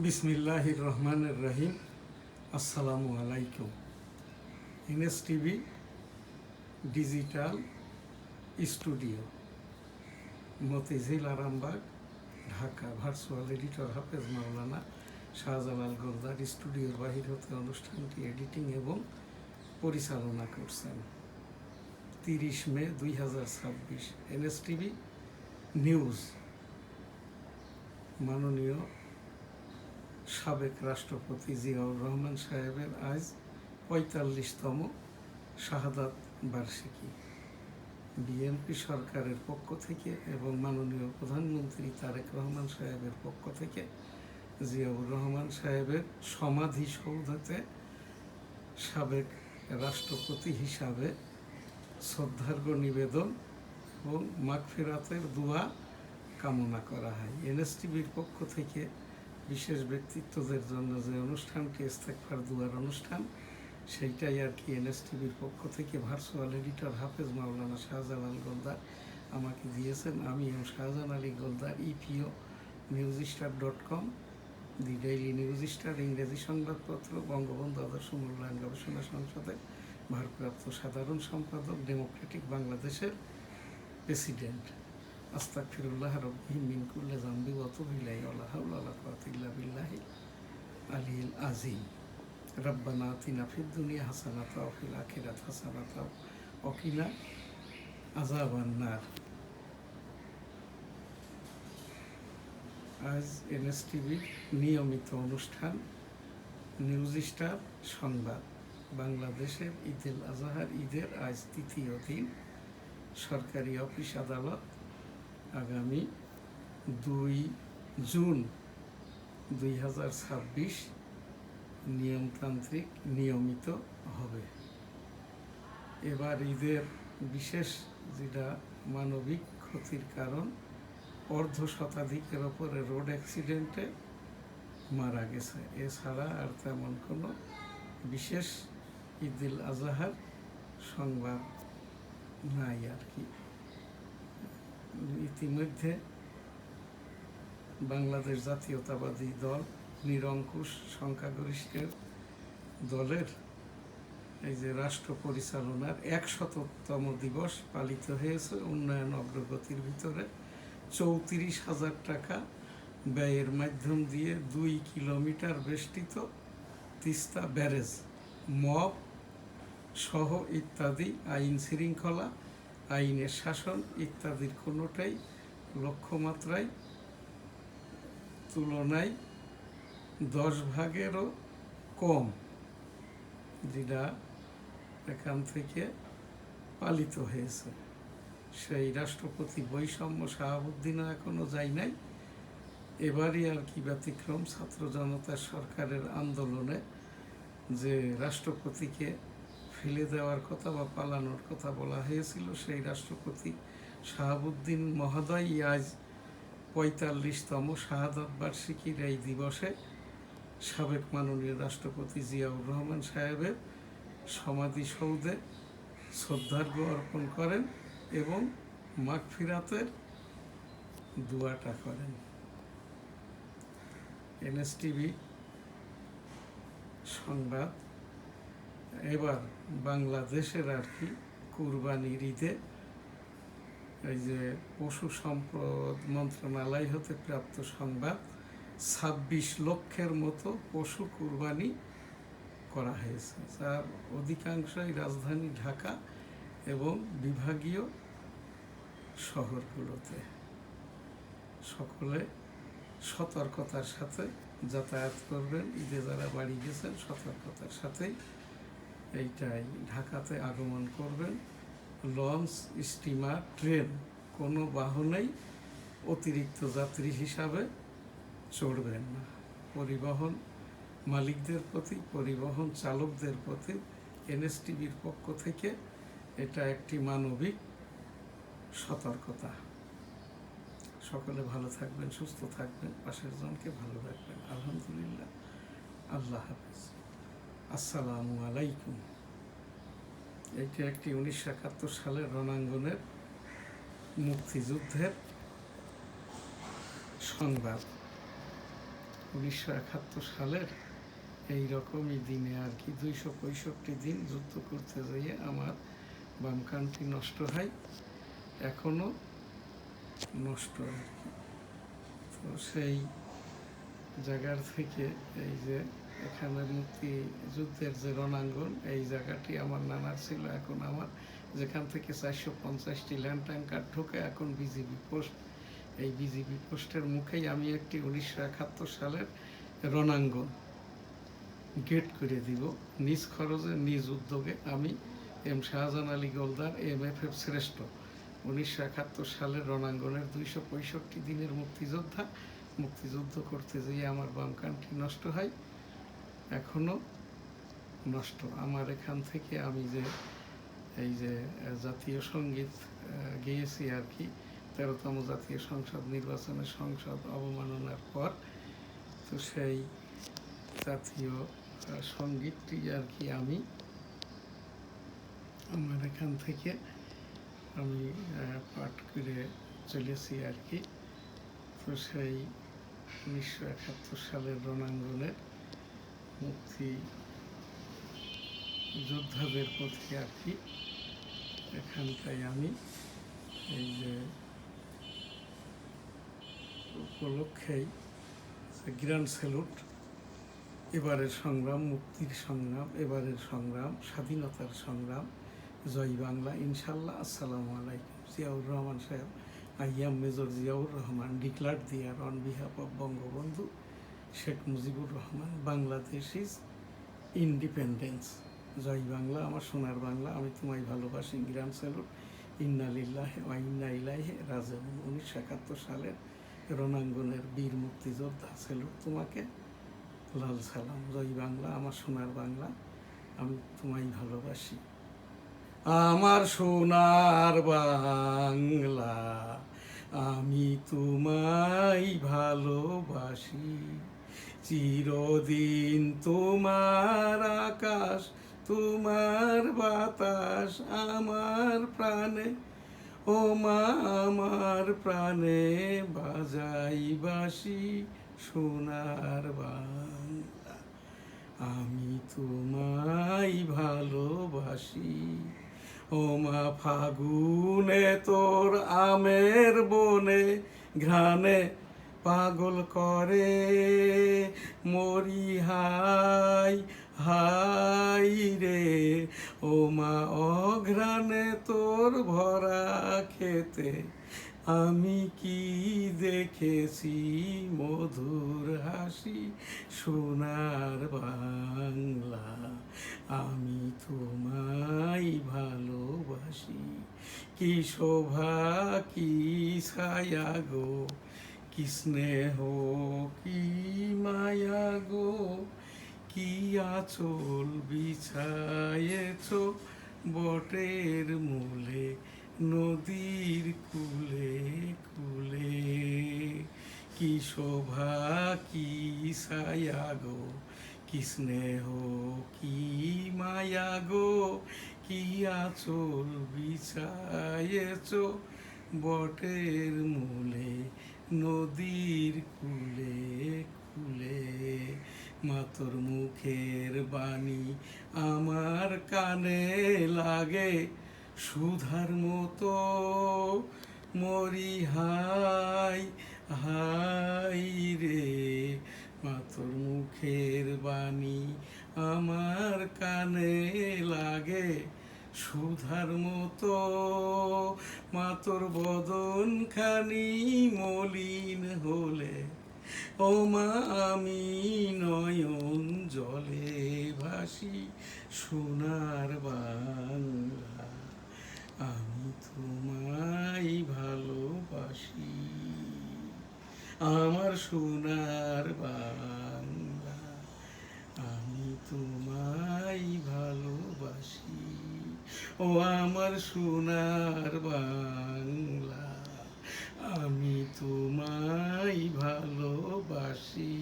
বিসমিল্লাহির রহমানির রহিম। আসসালামু আলাইকুম। NSTV digital studio, Motijheel, Arambagh, Dhaka. Virtual editor হাফেজ মাওলানা শাহজালাল গোলদার স্টুডিওর বাহির হতে অনুষ্ঠানটি এডিটিং এবং পরিচালনা করছেন। 30 মে 2026। NSTV news. মাননীয় সাবেক রাষ্ট্রপতি জিয়াউর রহমান সাহেবের আজ ৪৫তম শাহাদাত বার্ষিকী। বিএনপি সরকারের পক্ষ থেকে এবং মাননীয় প্রধানমন্ত্রী তারেক রহমান সাহেবের পক্ষ থেকে জিয়াউর রহমান সাহেবের সমাধিসৌধতে সাবেক রাষ্ট্রপতি হিসাবে শ্রদ্ধার্ঘ্য নিবেদন এবং মাগফিরাতের দোয়া কামনা করা হয়। NSTVর পক্ষ থেকে বিশেষ ব্যক্তিত্বদের জন্য যে অনুষ্ঠানটি ইস্তেগফার দুয়ার অনুষ্ঠান, সেইটাই আর কি NSTVর পক্ষ থেকে ভার্চুয়াল এডিটর হাফেজ মাওলানা শাহজালাল গোলদার আমাকে দিয়েছেন। আমি শাহজাহান আলী গোলদার, EPO newsstar.com, দি ডেইলি নিউজ স্টার ইংরেজি সংবাদপত্র, বঙ্গবন্ধু আদর্শ মূল্যায়ন গবেষণা সংসদের ভারপ্রাপ্ত সাধারণ সম্পাদক, ডেমোক্রেটিক বাংলাদেশের প্রেসিডেন্ট। আস্তাগফিরুল্লাহ রব্বি মিন কুল্লি যামবি ওয়া আতুবু ইলাইহি ওয়া লা হাওলা ওয়া লা কুওয়াতা ইল্লা বিল্লাহিল আলিয়্যিল আযীম। রব্বানা আতিনা ফিদ দুনিয়া হাসানাতাও ওয়া ফিল আখিরাতি হাসানাতাও ওয়া কিনা আযাবান নার। আজ NSTVর নিয়মিত অনুষ্ঠান নিউজ স্টার সংবাদ। বাংলাদেশের ঈদুল আজহার ঈদের আজ তৃতীয় দিন। সরকারি অফিস আদালত আগামী 2 জুন 2026 নিয়মতান্ত্রিক নিয়মিত হবে। এবার ঈদের বিশেষ যেটা মানবিক ক্ষতির কারণ, অর্ধশতাধিকের ওপরে রোড অ্যাক্সিডেন্টে মারা গেছে। এছাড়া আর তেমন কোনো বিশেষ ঈদুল আজহার সংবাদ নাই আর কি। ইতিমধ্যে বাংলাদেশ জাতীয়তাবাদী দল নিরঙ্কুশ সংখ্যাগরিষ্ঠের দলের এই যে রাষ্ট্র পরিচালনার 100তম দিবস পালিত হয়েছে। উন্নয়ন অগ্রগতির ভিতরে 34,000 টাকা ব্যয়ের মাধ্যম দিয়ে 2 কিলোমিটার বেষ্টিত তিস্তা ব্যারেজ, মব সহ ইত্যাদি, আইন শৃঙ্খলা, আইনের শাসন ইত্যাদির কোনোটাই লক্ষ্যমাত্রায় তুলনায় 10 ভাগেরও কম, যেটা এখান থেকে পালিত হয়েছে। সেই রাষ্ট্রপতি বৈষম্য শাহাবুদ্দিনও এখনও যায় নাই। এবারই আর কি ব্যতিক্রম। ছাত্র জনতার সরকারের আন্দোলনে যে রাষ্ট্রপতিকে ফেলে দেওয়ার কথা বা পালানোর কথা বলা হয়েছিল, সেই রাষ্ট্রপতি শাহাবুদ্দিন মহোদয় আজ ৪৫তম শাহাদাত বার্ষিকীর এই দিবসে সাবেক মাননীয় রাষ্ট্রপতি জিয়াউর রহমান সাহেবের সমাধিসৌধে শ্রদ্ধার্ঘ্য অর্পণ করেন এবং মাগফিরাতের দোয়াটা করেন। NSTV সংবাদ। এবার বাংলাদেশের আর কি কুরবানির ঈদে এই যে পশু সম্পদ মন্ত্রণালয় হতে প্রাপ্ত সংবাদ, 26 লক্ষের মতো পশু কুরবানি করা হয়েছে, যার অধিকাংশই রাজধানী ঢাকা এবং বিভাগীয় শহরগুলোতে। সকলে সতর্কতার সাথে যাতায়াত করবেন। ঈদে যারা বাড়ি গেছেন সতর্কতার সাথেই এইটাই ঢাকাতে আগমন করবেন। লঞ্চ, স্টিমার, ট্রেন কোনো বাহনেই অতিরিক্ত যাত্রী হিসাবে চড়বেন না। পরিবহন মালিকদের প্রতি, পরিবহন চালকদের প্রতি NSTVর পক্ষ থেকে এটা একটি মানবিক সতর্কতা। সকলে ভালো থাকবেন, সুস্থ থাকবেন, পাশের জনকে ভালো রাখবেন। আলহামদুলিল্লাহ। আল্লাহ হাফেজ। আসসালামু আলাইকুম। এইটা একটি 1971 সালের রণাঙ্গনের মুক্তিযুদ্ধের সংবাদ। 1971 সালের এই রকমই দিনে আর কি 265 দিন যুদ্ধ করতে যেয়ে আমার বাম কানটি নষ্ট হয়, এখনো নষ্ট আর কি। তো সেই জায়গার থেকে এই যে এখানে মুক্তিযুদ্ধের যে রণাঙ্গন, এই জায়গাটি আমার নানার ছিল, এখন আমার, যেখান থেকে 450টি ল্যান্ড ট্যাঙ্কার ঢোকে এখন বিজিবি পোস্ট। এই বিজিবি পোস্টের মুখেই আমি একটি 1971 সালের রণাঙ্গন গেট করে দিব নিজ খরচে নিজ উদ্যোগে। আমি এম শাহজাহান আলী গোলদার, MFF শ্রেষ্ঠ, 1971 সালের রণাঙ্গনের 265 দিনের মুক্তিযোদ্ধা। মুক্তিযুদ্ধ করতে যেয়ে আমার বাম কানটি নষ্ট হয়, এখনো নষ্ট। আমার এখান থেকে আমি যে এই যে জাতীয় সঙ্গীত গেয়েছি আর কি 13তম জাতীয় সংসদ নির্বাচনে সংসদ অবমাননার পর, তো সেই জাতীয় সঙ্গীতটি আর কি আমি আমার এখান থেকে আমি পাঠ করে চলেছি আর কি। তো সেই 1971 সালের রণাঙ্গনের মুক্তি যোদ্ধাদের প্রতি আর কি এখানটায় আমি এই যে উপলক্ষেই গ্র্যান্ড স্যালুট। এবারের সংগ্রাম মুক্তির সংগ্রাম, এবারের সংগ্রাম স্বাধীনতার সংগ্রাম, জয় বাংলা ইনশাল্লাহ। আসসালামু আলাইকুম। জিয়াউর রহমান সাহেব, I am major Ziaur Rahman, declared there on behalf of Bangabandhu Sheikh Mujibur Rahman, Bangladesh is independence. জয় বাংলা, আমার সোনার বাংলা, আমি তোমায় ভালোবাসি। গ্র্যান্ড স্যালুট, ইন্না লিল্লাহি ওয়া ইন্না ইলাইহি রাজিউন। 1971 সালের রণাঙ্গনের বীর মুক্তিযোদ্ধা, স্যালুট তোমাকে, লাল সালাম। জয় বাংলা, আমার সোনার বাংলা, আমি তোমায় ভালোবাসি। আমার সোনার বাংলা, আমি তোমায় ভালোবাসি। চিরদিন তোমার আকাশ, তোমার বাতাস আমার প্রাণে, ও মা আমার প্রাণে বাজাই বাঁশি। সোনার বাংলা, আমি তোমায় ভালোবাসি। ও মা ফাগুনে তোর আমের বনে ঘ্রাণে পাগল করে মরি হাই হাই রে। ও মা অঘ্রাণে তোর ভরা খেতে আমি কি দেখেছি মধুর হাসি। সোনার বাংলা, আমি তোমায় ভালোবাসি। কি শোভা কি ছায়া গো, কি স্নেহ কি মায়া গো, কি আঁচল বিছায়েছ বটের মূলে নদীর কূলে কূলে। কি শোভা কি ছায়া গো, কি স্নেহ কি মায়া গো, কি আঁচল বিছায়েছ বটের মূলে নদীর কূলে কূলে। মা তোর মুখের বাণী আমার কানে লাগে সুধার মতো, মরি হাই হাই রে। মা তোর মুখের বাণী আমার কানে লাগে সুধার মতো, মা তোর বদন খানি মলিন হলে, ও মা আমি নয়ন জলে ভাসি। সোনার বাংলা, আমি তোমায় ভালোবাসি। আমার সোনার বাংলা, আমি তোমায় ভালোবাসি। ও আমার সোনার বাংলা, আমি তোমায় ভালোবাসি।